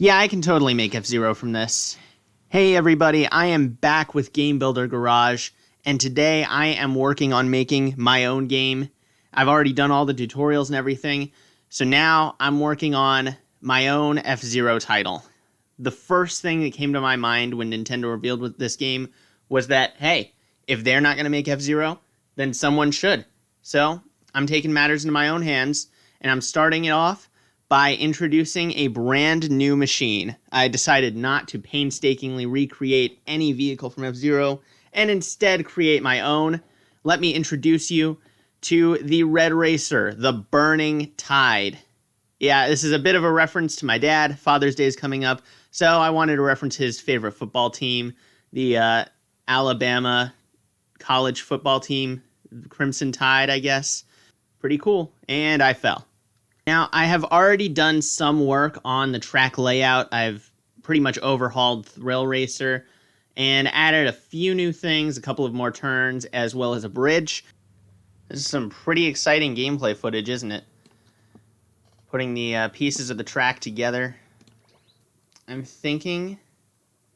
Yeah, I can totally make F-Zero from this. Hey everybody, I am back with Game Builder Garage, and today I am working on making my own game. I've already done all the tutorials and everything, so now I'm working on my own F-Zero title. The first thing that came to my mind when Nintendo revealed with this game was that, hey, if they're not going to make F-Zero, then someone should. So I'm taking matters into my own hands, and I'm starting it off by introducing a brand new machine. I decided not to painstakingly recreate any vehicle from F-Zero and instead create my own. Let me introduce you to the Red Racer, the Burning Tide. Yeah, this is a bit of a reference to my dad. Father's Day is coming up, so I wanted to reference his favorite football team, the Alabama college football team, Crimson Tide, I guess. Pretty cool, and I fell. Now, I have already done some work on the track layout. I've pretty much overhauled Thrill Racer and added a few new things, a couple of more turns, as well as a bridge. This is some pretty exciting gameplay footage, isn't it? Putting the pieces of the track together. I'm thinking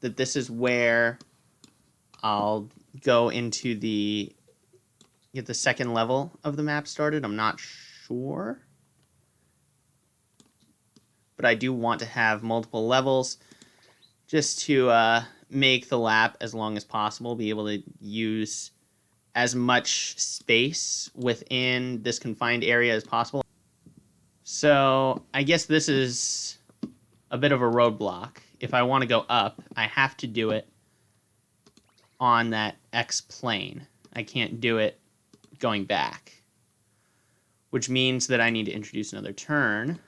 that this is where I'll go into get the second level of the map started. I'm not sure, but I do want to have multiple levels just to make the lap as long as possible, be able to use as much space within this confined area as possible. So I guess this is a bit of a roadblock. If I want to go up, I have to do it on that X plane. I can't do it going back, which means that I need to introduce another turn.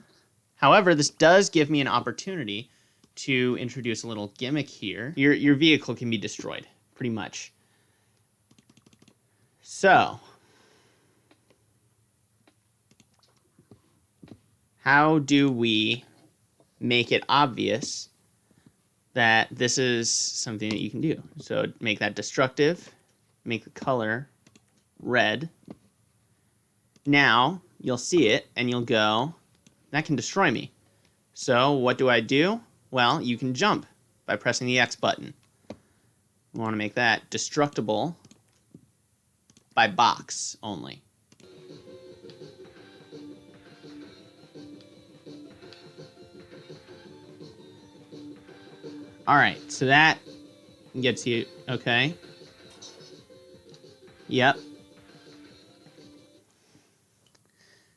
However, this does give me an opportunity to introduce a little gimmick here. Your vehicle can be destroyed, pretty much. So, how do we make it obvious that this is something that you can do? So make that destructive, make the color red. Now, you'll see it, and you'll go, that can destroy me. So what do? Well, you can jump by pressing the X button. We want to make that destructible by box only. Alright, so that gets you, okay. Yep.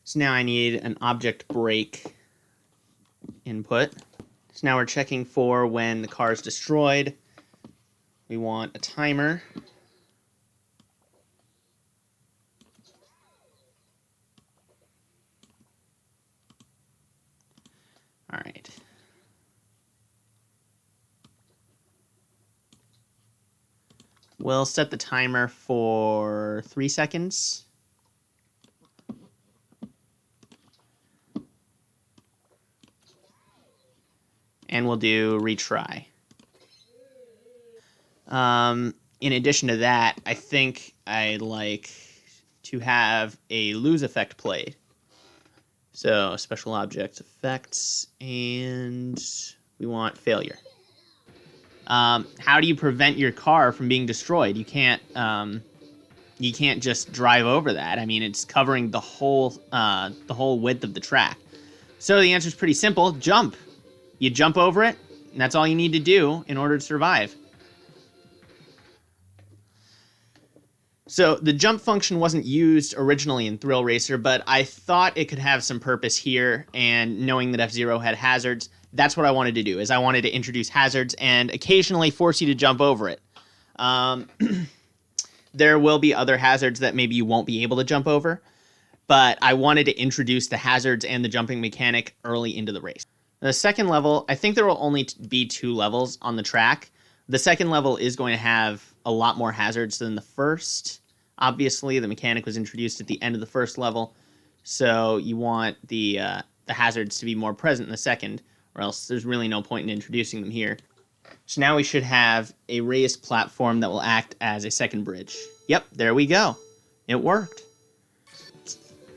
So now I need an object break input. So now we're checking for when the car is destroyed. We want a timer. All right. We'll set the timer for 3 seconds. And we'll do retry. In addition to that, I think I'd like to have a lose effect played. So special objects effects, and we want failure. How do you prevent your car from being destroyed? You can't just drive over that. I mean, it's covering the whole width of the track. So the answer is pretty simple: jump. You jump over it, and that's all you need to do in order to survive. So the jump function wasn't used originally in Thrill Racer, but I thought it could have some purpose here, and knowing that F-Zero had hazards, that's what I wanted to do, is I wanted to introduce hazards and occasionally force you to jump over it. There will be other hazards that maybe you won't be able to jump over, but I wanted to introduce the hazards and the jumping mechanic early into the race. The second level, I think there will only be 2 levels on the track. The second level is going to have a lot more hazards than the first. Obviously, the mechanic was introduced at the end of the first level, so you want the hazards to be more present in the second, or else there's really no point in introducing them here. So now we should have a raised platform that will act as a second bridge. Yep, there we go. It worked.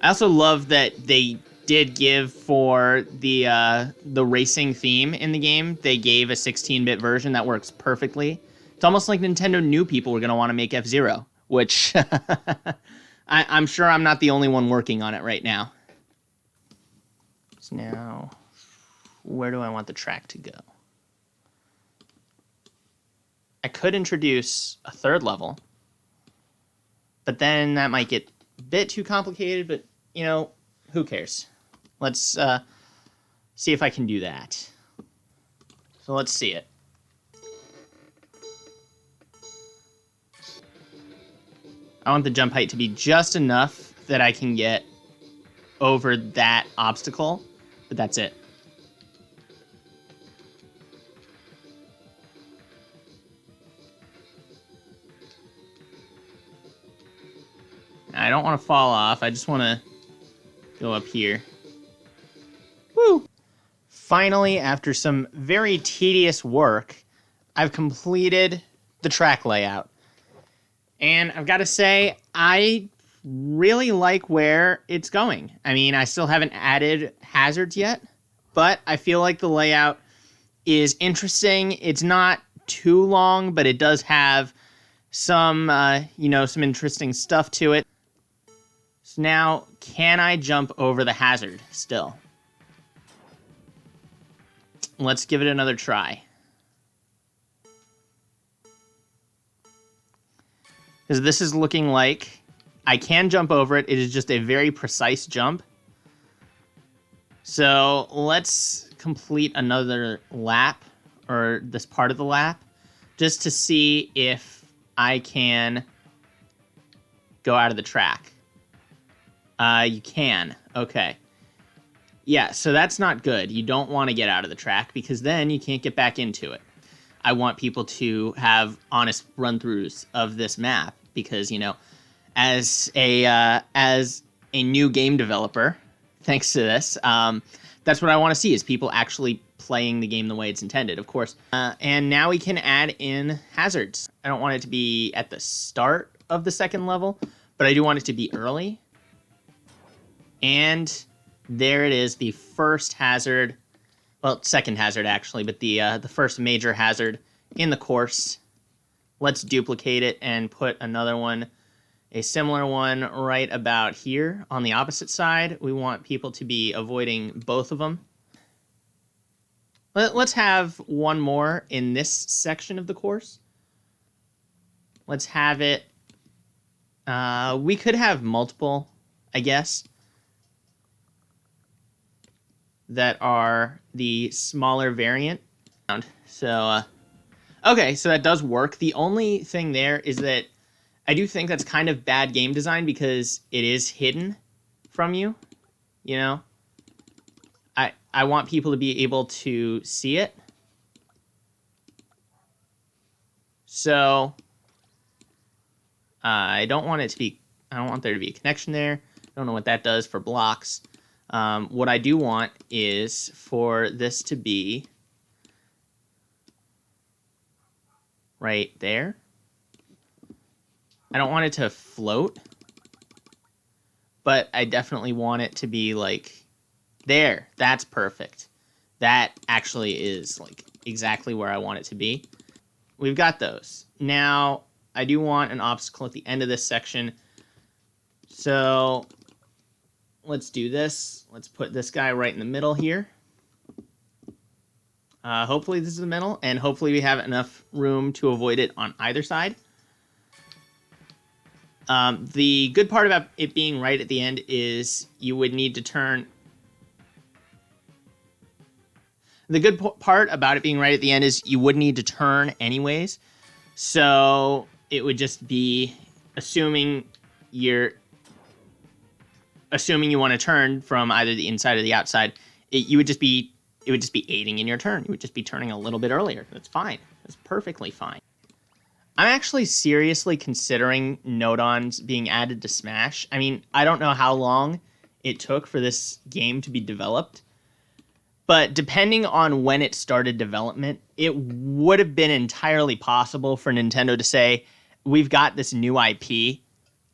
I also love that they did give for the racing theme in the game. They gave a 16-bit version that works perfectly. It's almost like Nintendo knew people were going to want to make F-Zero, which I'm sure I'm not the only one working on it right now. So now, where do I want the track to go? I could introduce a third level, but then that might get a bit too complicated, but, you know, who cares? Let's see if I can do that. So let's see it. I want the jump height to be just enough that I can get over that obstacle, but that's it. I don't want to fall off. I just want to go up here. Woo! Finally, after some very tedious work, I've completed the track layout. And I've got to say, I really like where it's going. I mean, I still haven't added hazards yet, but I feel like the layout is interesting. It's not too long, but it does have some, some interesting stuff to it. So now, can I jump over the hazard still? Let's give it another try. Because this is looking like I can jump over it. It is just a very precise jump. So let's complete another lap, or this part of the lap, just to see if I can go out of the track. You can. Okay. Yeah, so that's not good. You don't want to get out of the track because then you can't get back into it. I want people to have honest run-throughs of this map because, you know, as a new game developer, thanks to this, that's what I want to see is people actually playing the game the way it's intended, of course. And now we can add in hazards. I don't want it to be at the start of the second level, but I do want it to be early. And there it is, the first hazard. Well, second hazard, actually, but the first major hazard in the course. Let's duplicate it and put another one, a similar one, right about here on the opposite side. We want people to be avoiding both of them. Let's have one more in this section of the course. Let's have it... we could have multiple, I guess, that are the smaller variant. So, okay, so that does work. The only thing there is that I do think that's kind of bad game design because it is hidden from you, you know? I want people to be able to see it. So, I don't want there to be a connection there. I don't know what that does for blocks. What I do want is for this to be right there. I don't want it to float, but I definitely want it to be like there. That's perfect. That actually is like exactly where I want it to be. We've got those. Now, I do want an obstacle at the end of this section. So let's do this. Let's put this guy right in the middle here. Hopefully this is the middle, and hopefully we have enough room to avoid it on either side. The good part about it being right at the end is you would need to turn... The good part about it being right at the end is you would need to turn anyways. So it would just be assuming you want to turn from either the inside or the outside, it would just be aiding in your turn. You would just be turning a little bit earlier. That's fine. That's perfectly fine. I'm actually seriously considering Nodons being added to Smash. I mean, I don't know how long it took for this game to be developed, but depending on when it started development, it would have been entirely possible for Nintendo to say, we've got this new IP,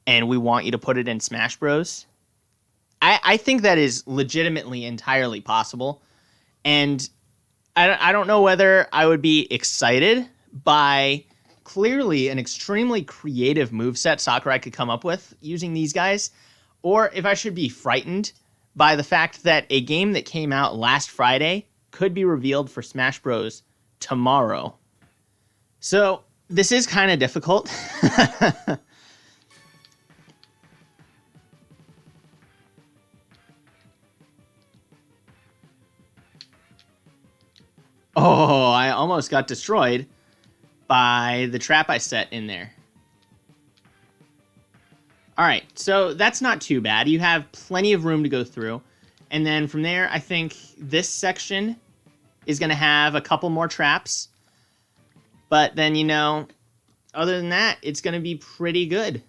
and we want you to put it in Smash Bros. I think that is legitimately entirely possible. And I don't know whether I would be excited by clearly an extremely creative moveset Sakurai could come up with using these guys, or if I should be frightened by the fact that a game that came out last Friday could be revealed for Smash Bros. Tomorrow. So this is kind of difficult. Oh, I almost got destroyed by the trap I set in there. All right, so that's not too bad. You have plenty of room to go through. And then from there, I think this section is going to have a couple more traps. But then, you know, other than that, it's going to be pretty good.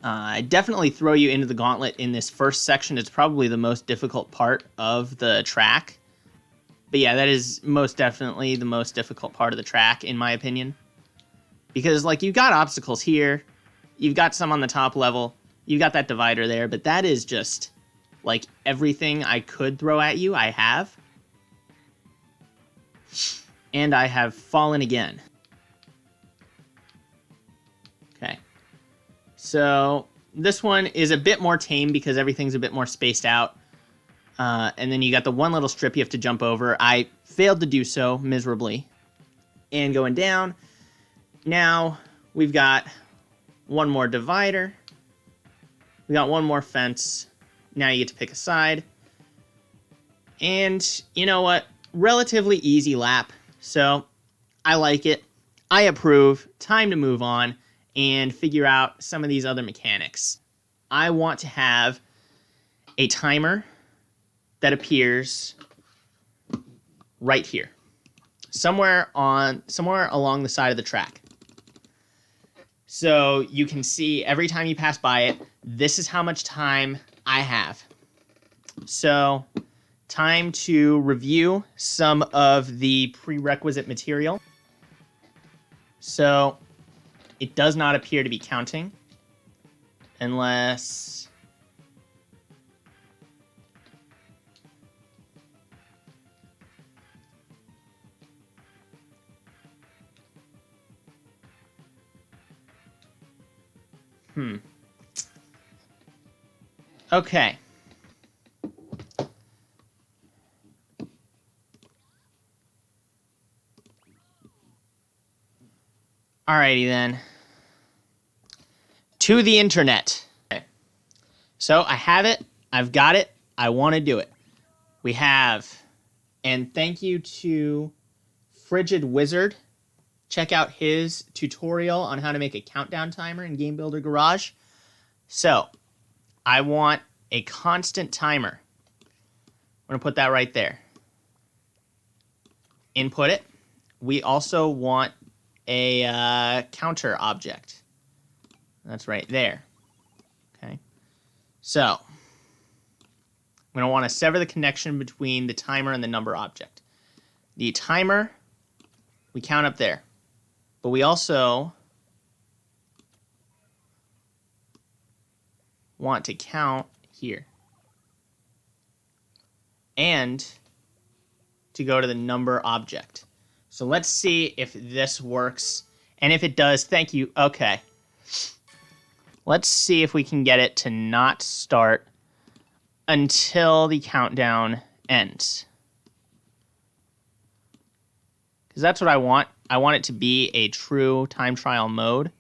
I definitely throw you into the gauntlet in this first section. It's probably the most difficult part of the track. But yeah, that is most definitely the most difficult part of the track, in my opinion. Because, like, you've got obstacles here. You've got some on the top level. You've got that divider there. But that is just, like, everything I could throw at you, I have. And I have fallen again. Okay. So, this one is a bit more tame because everything's a bit more spaced out. And then you got the one little strip you have to jump over. I failed to do so miserably. And going down, now we've got one more divider. We got one more fence. Now you get to pick a side. And you know what? Relatively easy lap. So I like it. I approve. Time to move on and figure out some of these other mechanics. I want to have a timer that appears right here, somewhere along the side of the track. So you can see every time you pass by it, this is how much time I have. So time to review some of the prerequisite material. So it does not appear to be counting unless... Okay. Alrighty then. To the internet. Okay. So I have it. I've got it. I want to do it. We have, and thank you to Frigid Wizard. Check out his tutorial on how to make a countdown timer in Game Builder Garage. So, I want a constant timer. I'm going to put that right there. Input it. We also want a counter object. That's right there. Okay. So, I'm going to want to sever the connection between the timer and the number object. The timer, we count up there. But we also want to count here. And to go to the number object. So let's see if this works. And if it does, thank you. Okay. Let's see if we can get it to not start until the countdown ends. Because that's what I want. I want it to be a true time trial mode.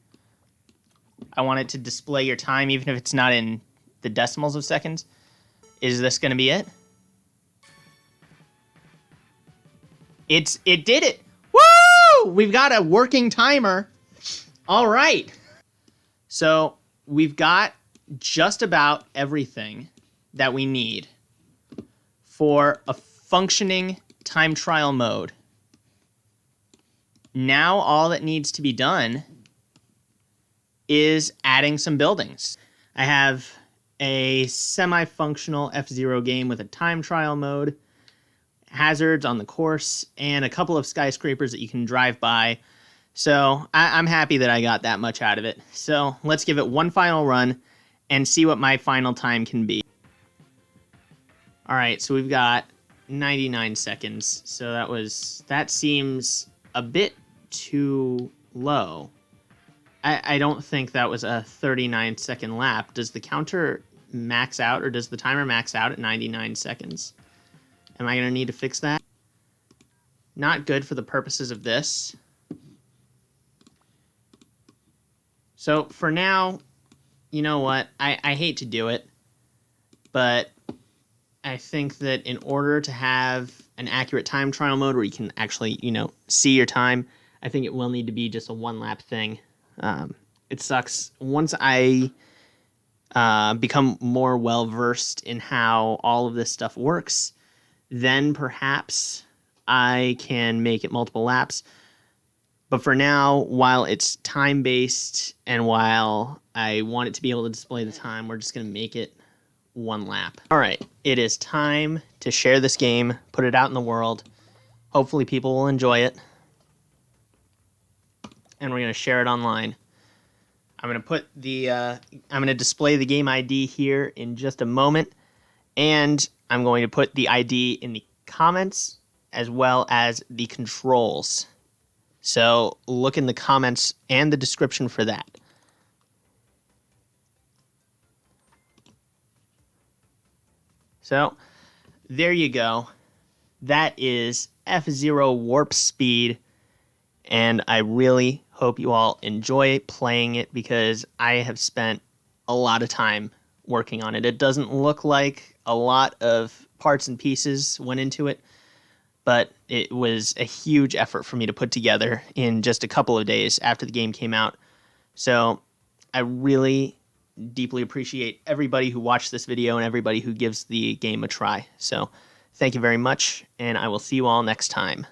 I want it to display your time even if it's not in the decimals of seconds. Is this going to be it? It did it. Woo! We've got a working timer. All right. So we've got just about everything that we need for a functioning time trial mode. Now all that needs to be done is adding some buildings. I have a semi-functional F-Zero game with a time trial mode, hazards on the course, and a couple of skyscrapers that you can drive by. So I'm happy that I got that much out of it. So let's give it one final run and see what my final time can be. All right, so we've got 99 seconds. So that seems a bit too low. I don't think that was a 39-second lap. Does the counter max out, or does the timer max out at 99 seconds? Am I going to need to fix that? Not good for the purposes of this. So for now, you know what? I hate to do it, but I think that in order to have an accurate time trial mode where you can actually, see your time, I think it will need to be just a one-lap thing. It sucks. Once I become more well-versed in how all of this stuff works, then perhaps I can make it multiple laps. But for now, while it's time-based and while I want it to be able to display the time, we're just going to make it one lap. All right, it is time to share this game, put it out in the world. Hopefully people will enjoy it. And we're going to share it online. I'm going to display the game ID here in just a moment, and I'm going to put the ID in the comments as well as the controls. So look in the comments and the description for that. So there you go. That is F-Zero Warp Speed, and I really hope you all enjoy playing it because I have spent a lot of time working on it. It doesn't look like a lot of parts and pieces went into it, but it was a huge effort for me to put together in just a couple of days after the game came out. So I really deeply appreciate everybody who watched this video and everybody who gives the game a try. So thank you very much, and I will see you all next time.